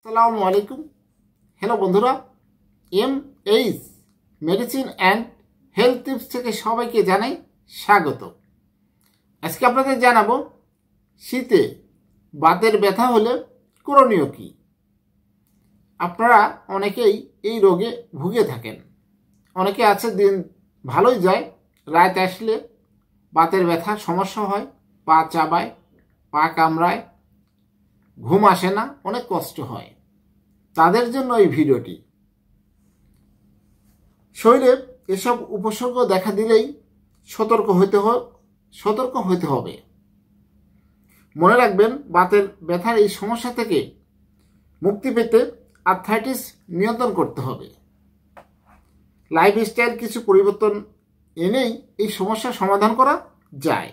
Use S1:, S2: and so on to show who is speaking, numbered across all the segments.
S1: আসসালামু আলাইকুম। হ্যালো বন্ধুরা, MH medicine and health tips থেকে সবাইকে জানাই স্বাগত। আজকে আপনাদের জানাবো শীতে বাতের ব্যথা হলে করণীয় কি। আপনারা অনেকেই এই রোগে ভুগে থাকেন। অনেকে আছে দিন ভালোই যায়, রাত আসলে বাতের ব্যথা সমস্যা হয়, পা চাবায়, পা কামড়ায়, ঘুম আসে না, অনেক কষ্ট হয়। তাদের জন্য এই ভিডিওটি। শরীরে এসব উপসর্গ দেখা দিলেই সতর্ক হতে হবে। মনে রাখবেন, বাতের ব্যথার এই সমস্যা থেকে মুক্তি পেতে আর্থ্রাইটিস নিয়ন্ত্রণ করতে হবে। লাইফস্টাইল কিছু পরিবর্তন এনেই এই সমস্যার সমাধান করা যায়।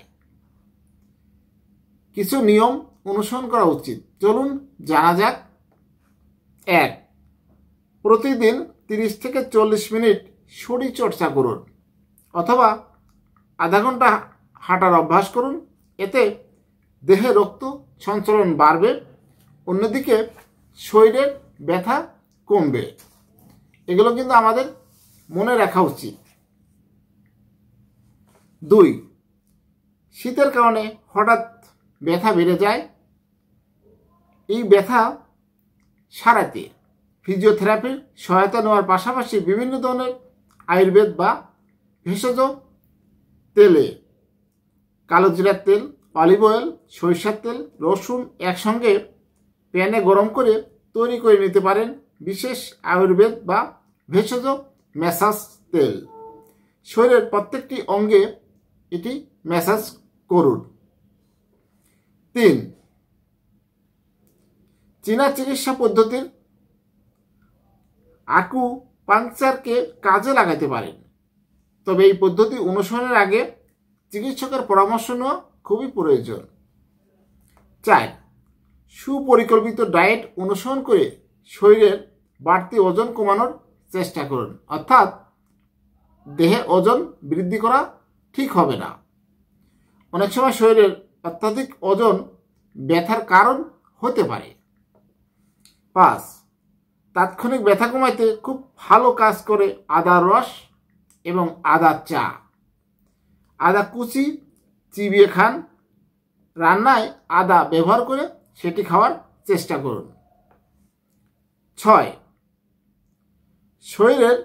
S1: কিছু নিয়ম অনুসরণ করা উচিত, চলুন জানা যাক। 1. প্রতিদিন 30 থেকে 40 মিনিট শরীর চর্চা করুন অথবা আধা ঘন্টা হাঁটার অভ্যাস করুন। এতে দেহে রক্ত সঞ্চালন বাড়বে, অন্যদিকে শরীরের ব্যথা কমবে। এগুলো কিন্তু আমাদের মনে রাখা উচিত। 2. শীতের কারণে হঠাৎ ব্যথা বেড়ে যায়। এই ব্যথা সারাতে ফিজিওথেরাপির সহায়তা নেওয়ার পাশাপাশি বিভিন্ন ধরনের আয়ুর্বেদ বা ভেষজ তেলে কালো জিরার তেল, অলিভ অয়েল, সরিষার তেল, রসুন একসঙ্গে প্যানে গরম করে তৈরি করে নিতে পারেন বিশেষ আয়ুর্বেদ বা ভেষজ ম্যাসাজ তেল। শরীরের প্রত্যেকটি অঙ্গে এটি ম্যাসাজ করুন। 3. চীনা চিকিৎসা পদ্ধতির আকুপাংচারকে কাজে লাগাতে পারেন, তবে এই পদ্ধতি অনুসরণের আগে চিকিৎসকের পরামর্শ নেওয়া খুবই প্রয়োজন। 4. সুপরিকল্পিত ডায়েট অনুসরণ করে শরীরের বাড়তি ওজন কমানোর চেষ্টা করুন, অর্থাৎ দেহে ওজন বৃদ্ধি করা ঠিক হবে না। অনেক সময় শরীরের অত্যাধিক ওজন ব্যথার কারণ হতে পারে। 5. তাৎক্ষণিক ব্যথা কমাইতে খুব ভালো কাজ করে আদার রস এবং আদার চা। আদা কুচি চিবিয়ে খান, রান্নায় আদা ব্যবহার করে সেটি খাওয়ার চেষ্টা করুন। 6. শরীরের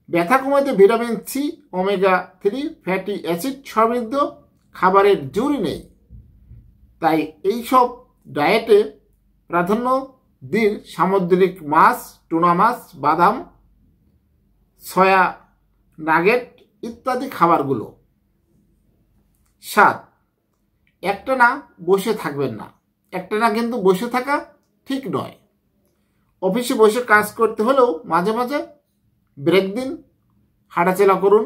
S1: ব্যথা কমাতে vitamin C, omega 3 fatty acid সমৃদ্ধ খাবারের জুড়ি নেই, তাই এইসব ডায়েটে প্রাধান্য দিন সামুদ্রিক মাছ, টুনা মাছ, বাদাম, সয়া নাগেট ইত্যাদি খাবারগুলো। 7. একটানা বসে থাকবেন না। একটানা কিন্তু বসে থাকা ঠিক নয়। অফিসে বসে কাজ করতে হলেও মাঝে মাঝে ব্রেক দিন, হাঁটাচলা করুন,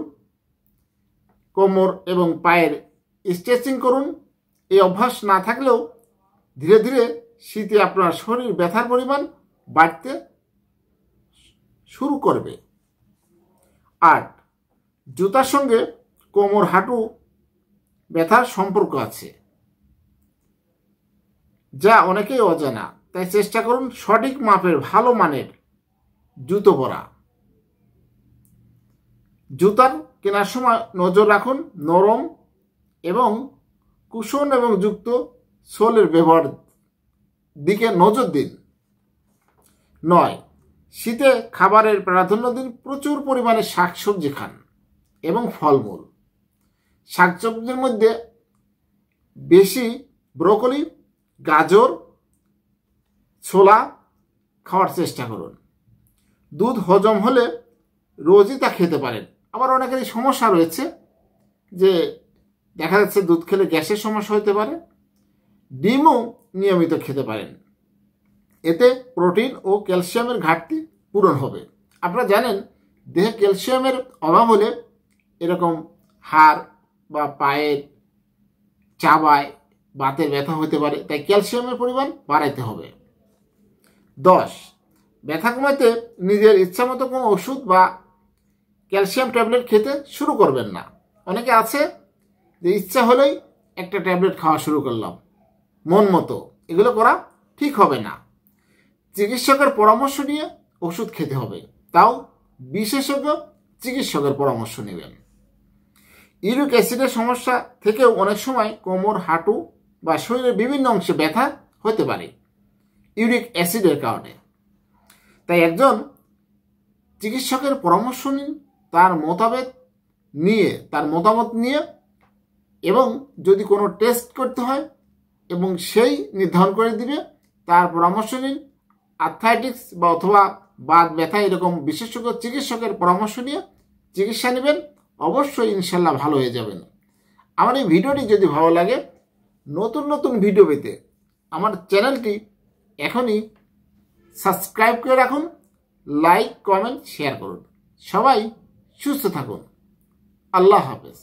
S1: কোমর এবং পায়ের স্ট্রেচিং করুন। এই অভ্যাস না থাকলেও ধীরে ধীরে শীতে আপনার শরীর ব্যথার পরিমাণ বাড়তে শুরু করবে। 8. জুতার সঙ্গে কোমর হাঁটু ব্যথার সম্পর্ক আছে, যা অনেকেই অজানা, তাই চেষ্টা করুন সঠিক মাপের ভালো মানের জুতো পরা। জুতার কেনার সময় নজর রাখুন নরম এবং কুশন এবং যুক্ত সোলের ব্যবহার দিকে নজর দিন। 9. শীতে খাবারের প্রাধান্য দিন প্রচুর পরিমাণে শাকসবজি খান এবং ফলমূল। শাকসবজির মধ্যে বেশি ব্রোকলি, গাজর, ছোলা খাওয়ার চেষ্টা করুন। দুধ হজম হলে রোজই তা খেতে পারেন। আবার অনেকেরই সমস্যা রয়েছে যে দেখা যাচ্ছে দুধ খেলে গ্যাসের সমস্যা হতে পারে। ডিমও নিয়মিত খেতে পারেন, এতে প্রোটিন ও ক্যালসিয়ামের ঘাটতি পূরণ হবে। আপনারা জানেন, দেহে ক্যালসিয়ামের অভাব হলে এরকম হাড় বা পায়ের চাবায় বাতের ব্যথা হতে পারে, তাই ক্যালসিয়ামের পরিমাণ বাড়াইতে হবে। 10. ব্যথা কমাতে নিজের ইচ্ছামতো কোনো ওষুধ বা ক্যালসিয়াম ট্যাবলেট খেতে শুরু করবেন না। অনেকে আছে যে ইচ্ছা হলেই একটা ট্যাবলেট খাওয়া শুরু করলাম মন মতো, এগুলো করা ঠিক হবে না। চিকিৎসকের পরামর্শ নিয়ে ওষুধ খেতে হবে, তাও বিশেষজ্ঞ চিকিৎসকের পরামর্শ নেবেন। ইউরিক অ্যাসিডের সমস্যা থেকেও অনেক সময় কোমর, হাঁটু বা শরীরের বিভিন্ন অংশে ব্যথা হতে পারে ইউরিক অ্যাসিডের কারণে। তাই একজন চিকিৎসকের পরামর্শ নিন, তার মতামত নিয়ে, এবং যদি কোনো টেস্ট করতে হয় এবং সেই নির্ধারণ করে দিবে, তার পরামর্শ নিন। আর্থ্রাইটিস বা অথবা বাত ব্যথা এরকম বিশেষজ্ঞ চিকিৎসকের পরামর্শ নিয়ে চিকিৎসা নেবেন, অবশ্যই ইনশাল্লাহ ভালো হয়ে যাবেন। আমার এই ভিডিওটি যদি ভালো লাগে, নতুন নতুন ভিডিও পেতে আমার চ্যানেলটি এখনই সাবস্ক্রাইব করে রাখুন, লাইক, কমেন্ট, শেয়ার করুন। সবাই সুস্থ থাকুন। আল্লাহ হাফেজ।